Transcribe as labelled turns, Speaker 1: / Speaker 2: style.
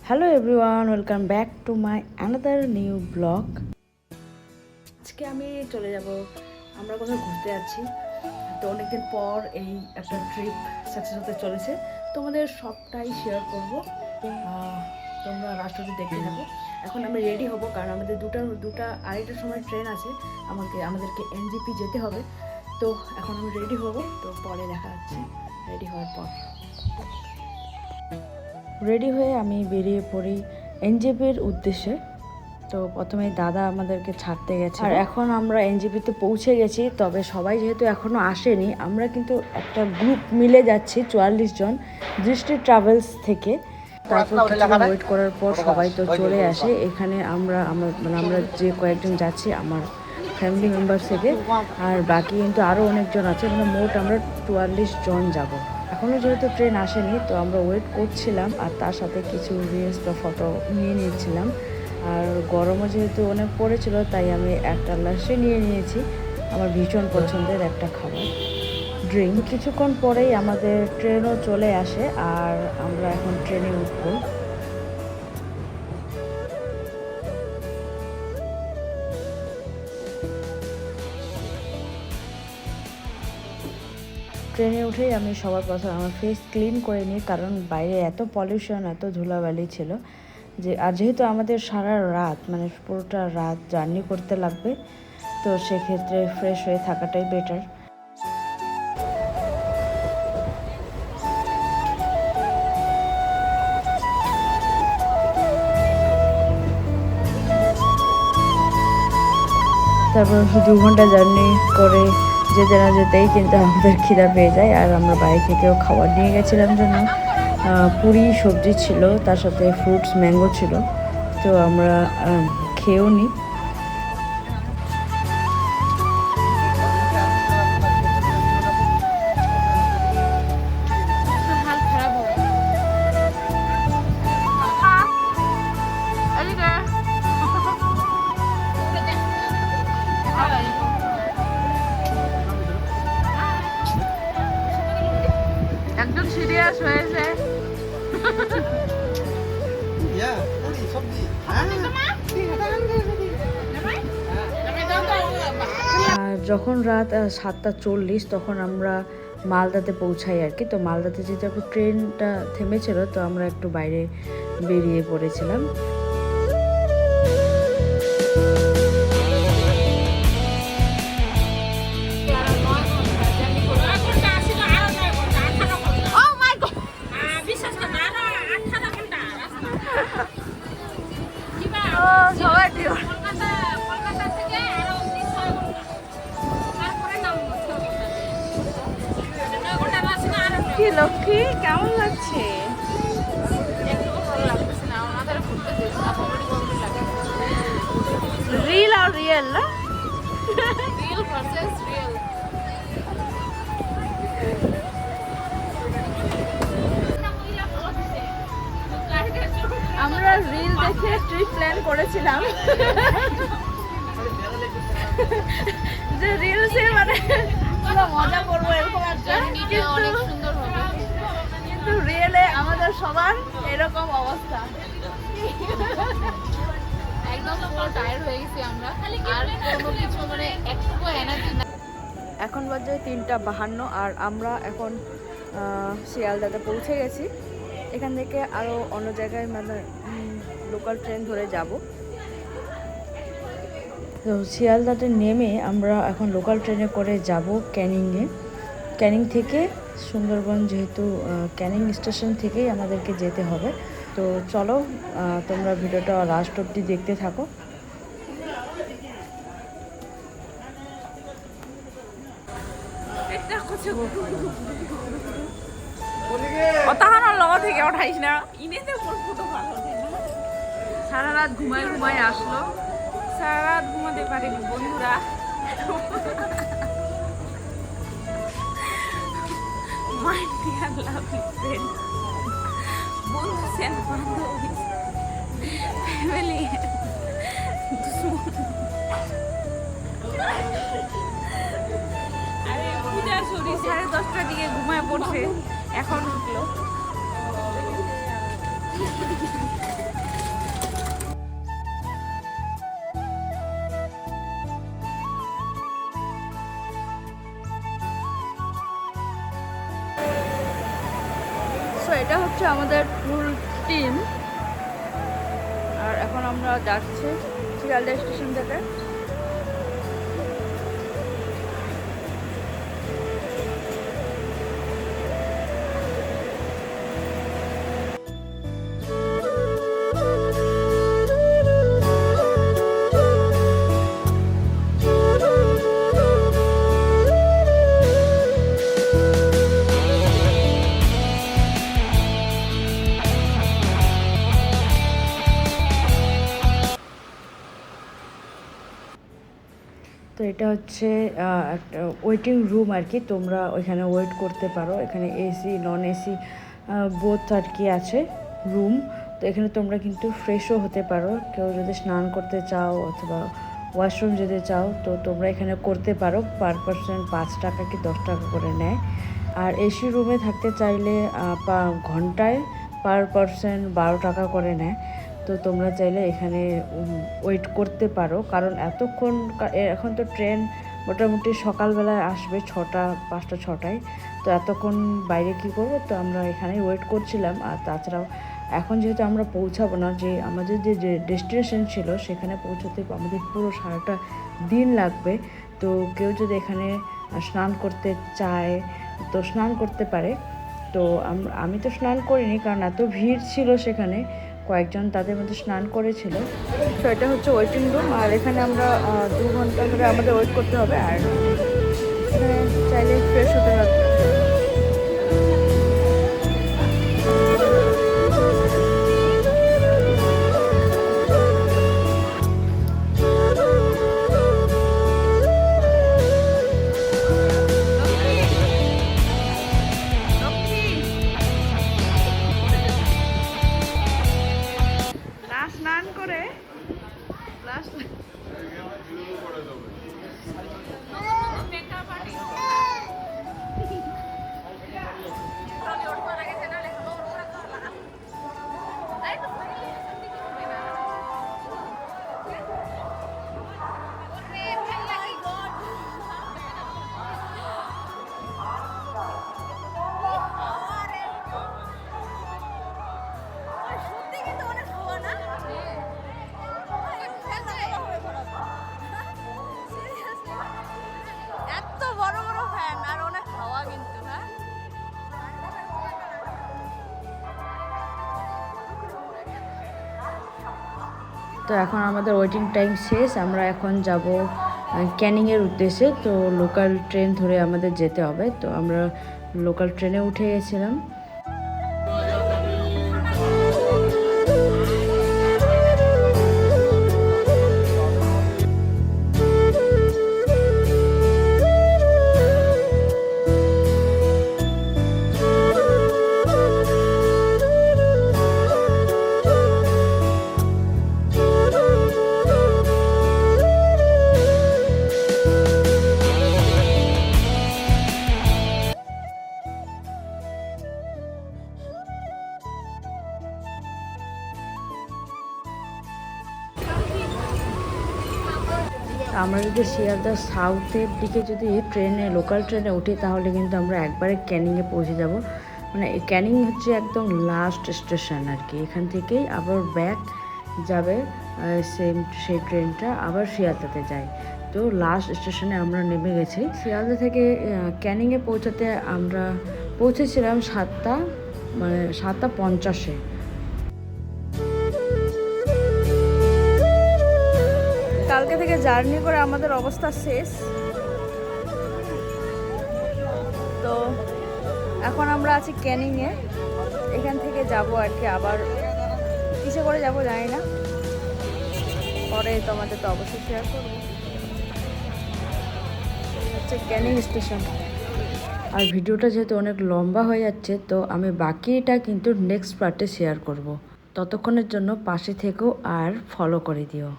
Speaker 1: Hello everyone, welcome back to my another new blog. আজকে আমি চলে যাব, আমরা কোথাও ঘুরতে যাচ্ছি। তো অনেকদিন পর এই একটা ট্রিপ সাকসেস হতে চলেছে, তোমাদের সবটাই শেয়ার করব। তোমরা রাষ্ট্রটি দেখতে থাকো। এখন আমি রেডি হব, কারণ আমাদের দুটা আড়াইটার সময় ট্রেন আছে, আমাদেরকে এনজেপি যেতে হবে। তো এখন আমি রেডি হব, তো পরে দেখা যাচ্ছে রেডি হওয়ার পর। রেডি হয়ে আমি বেরিয়ে পড়ি এনজেপির উদ্দেশ্যে। তো প্রথমে দাদা আমাদেরকে ছাড়তে গেছে, আর এখন আমরা এনজেপিতে পৌঁছে গেছি। তবে সবাই যেহেতু এখনও আসেনি, আমরা কিন্তু একটা গ্রুপ মিলে যাচ্ছি 44 জন দৃষ্টি ট্রাভেলস থেকে। তারপর কিছুক্ষণ ওয়েট করার পর সবাই তো চলে আসে এখানে। আমরা যে কয়েকজন যাচ্ছি আমার ফ্যামিলি মেম্বার থেকে, আর বাকি কিন্তু আরও অনেকজন আছে, মানে মোট আমরা 44 জন যাব। এখনও যেহেতু ট্রেন আসেনি, তো আমরা ওয়েট করছিলাম, আর তার সাথে কিছু রিলস বা ফটো নিয়ে নিচ্ছিলাম। আর গরমও যেহেতু অনেক পড়েছিল, তাই আমি একটা লাসি নিয়ে নিয়েছি, আমার ভীষণ পছন্দের একটা খাবার ড্রিঙ্ক। কিছুক্ষণ পরেই আমাদের ট্রেনও চলে আসে, আর আমরা এখন ট্রেনে উঠবো। ট্রেনে উঠেই আমি সবার প্রথমে আমার ফেস ক্লিন করে নিই, কারণ বাইরে এত পলিউশন, এত ধুলাবালি ছিল আর যেহেতু আমাদের সারা রাত, মানে পুরোটা রাত জার্নি করতে লাগবে, তো সেক্ষেত্রে ফ্রেশ হয়ে থাকাটাই বেটার। তারপর 2 ঘন্টা জার্নি করে যেতে না যেতেই কিন্তু আমাদের খিদা পেয়ে যায়, আর আমরা বাইরে থেকেও খাবার নিয়ে গেছিলাম জন্য পুরি সবজি ছিল, তার সাথে ফ্রুটস ম্যাঙ্গো ছিল। তো আমরা খেয়েও নিই। একদম সিরিয়াস হয়েছে। যখন রাত 7:40, তখন আমরা মালদাতে পৌঁছাই আর কি। তো মালদাতে যেহেতু ট্রেনটা থেমেছিল, তো আমরা একটু বাইরে বেরিয়ে পড়েছিলাম। কি লক্ষ্মী, কেমন লাগছে? রিল আর রিয়েল না? Real versus real. আমরা রিল দেখে ট্রিপ প্ল্যান করেছিলাম যে রিলসে মানে পুরো মজা করবো এরকম একটা, কিন্তু রিয়েলে আমাদের সবার এরকম অবস্থা।
Speaker 2: একদম পুরো টায়ার্ড হয়ে গেছি আমরা, আর কোনো কিছু মানে একটু এনার্জি না।
Speaker 1: এখন বাজে 3:52, আর আমরা এখন শিয়ালদাতে পৌঁছে গেছি। এখান থেকে আরও অন্য জায়গায় মানে লোকাল ট্রেন ধরে যাব। তো শিয়ালদাতে নেমে আমরা এখন লোকাল ট্রেনে করে যাব ক্যানিংয়ে। ক্যানিং থেকে সুন্দরবন, যেহেতু ক্যানিং স্টেশন থেকেই আমাদেরকে যেতে হবে। তো চলো, তোমরা ভিডিওটা লাস্ট অবধি দেখতে থাকো। সারা রাত ঘুমায় আসলো, সারা রাত ঘুমাতে পারিনি বন্ধুরা। My dear lovely friend, বন্ধু and বান্ধবী, ফ্যামিলি, আরে পূজা শরীর 10:30টার দিকে ঘুমায় পড়ছে, এখন উঠলো। হচ্ছে আমাদের ফুল টিম। আর এখন আমরা যাচ্ছি শিয়ালদা স্টেশন থেকে। তো এটা হচ্ছে একটা ওয়েটিং রুম আর কি, তোমরা ওইখানে ওয়েট করতে পারো। এখানে এসি নন এসি বোথ আর কি আছে রুম। তো এখানে তোমরা কিন্তু ফ্রেশও হতে পারো, কেউ যদি স্নান করতে চাও অথবা ওয়াশরুম যেতে চাও তো তোমরা এখানে করতে পারো। পার পার্সন 5 টাকা কি 10 টাকা করে নেয়। আর এসি রুমে থাকতে চাইলে ঘন্টায় পার পার্সন 12 টাকা করে নেয়। তো তোমরা চাইলে এখানে ওয়েট করতে পারো, কারণ এতক্ষণ এখন তো ট্রেন মোটামুটি সকালবেলায় আসবে 5টা 6টায়। তো এতক্ষণ বাইরে কি করব, তো আমরা এখানেই ওয়েট করছিলাম। আর তাছাড়াও এখন যেহেতু আমরা পৌঁছাবো না, যে আমাদের যে ডেস্টিনেশন ছিল সেখানে পৌঁছতে আমাদের পুরো সারাটা দিন লাগবে। তো কেউ যদি এখানে স্নান করতে চায় তো স্নান করতে পারে। তো আমি তো স্নান করিনি, কারণ এত ভিড় ছিল সেখানে। কয়েকজন তাদের মধ্যে স্নান করেছিল। তো এটা হচ্ছে ওয়েটিং রুম, আর এখানে আমরা 2 ঘন্টা ধরে আমাদের ওয়েট করতে হবে। আর এখানে চাইলে ফ্রেশ হতে পারবে। স্নান করে
Speaker 3: এত বড় বড় ফ্যান আর অনেক হাওয়া কিন্তু। হ্যাঁ,
Speaker 1: তো এখন আমাদের ওয়েটিং টাইম শেষ, আমরা এখন যাব ক্যানিংয়ের উদ্দেশ্যে। তো লোকাল ট্রেন ধরে আমাদের যেতে হবে। তো আমরা লোকাল ট্রেনে উঠে গেছিলাম। আমরা যদি শিয়ালদা সাউথের দিকে যদি লোকাল ট্রেনে উঠি তাহলে কিন্তু আমরা একবারে ক্যানিংয়ে পৌঁছে যাব। মানে ক্যানিং হচ্ছে একদম লাস্ট স্টেশন আর কি। এখান থেকেই আবার ব্যাক যাবে সেই ট্রেনটা আবার শিয়ালদাতে যায়। তো লাস্ট স্টেশনে আমরা নেমে গেছি। শিয়ালদা থেকে ক্যানিংয়ে পৌঁছাতে আমরা পৌঁছেছিলাম 7:50-এ। কালকে থেকে জার্নি করে আমাদের অবস্থা শেষ। তো এখন আমরা আছি ক্যানিংয়ে। এখান থেকে যাব আর কি, আবার কিসে করে যাব জানি না, পরে তোমাদের তো অবশ্যই শেয়ার করবো। হচ্ছে ক্যানিং স্টেশন। আর ভিডিওটা যেহেতু অনেক লম্বা হয়ে যাচ্ছে তো আমি বাকিটা কিন্তু নেক্সট পার্টে শেয়ার করব। ততক্ষণের জন্য পাশে থেকো আর ফলো করে দিও।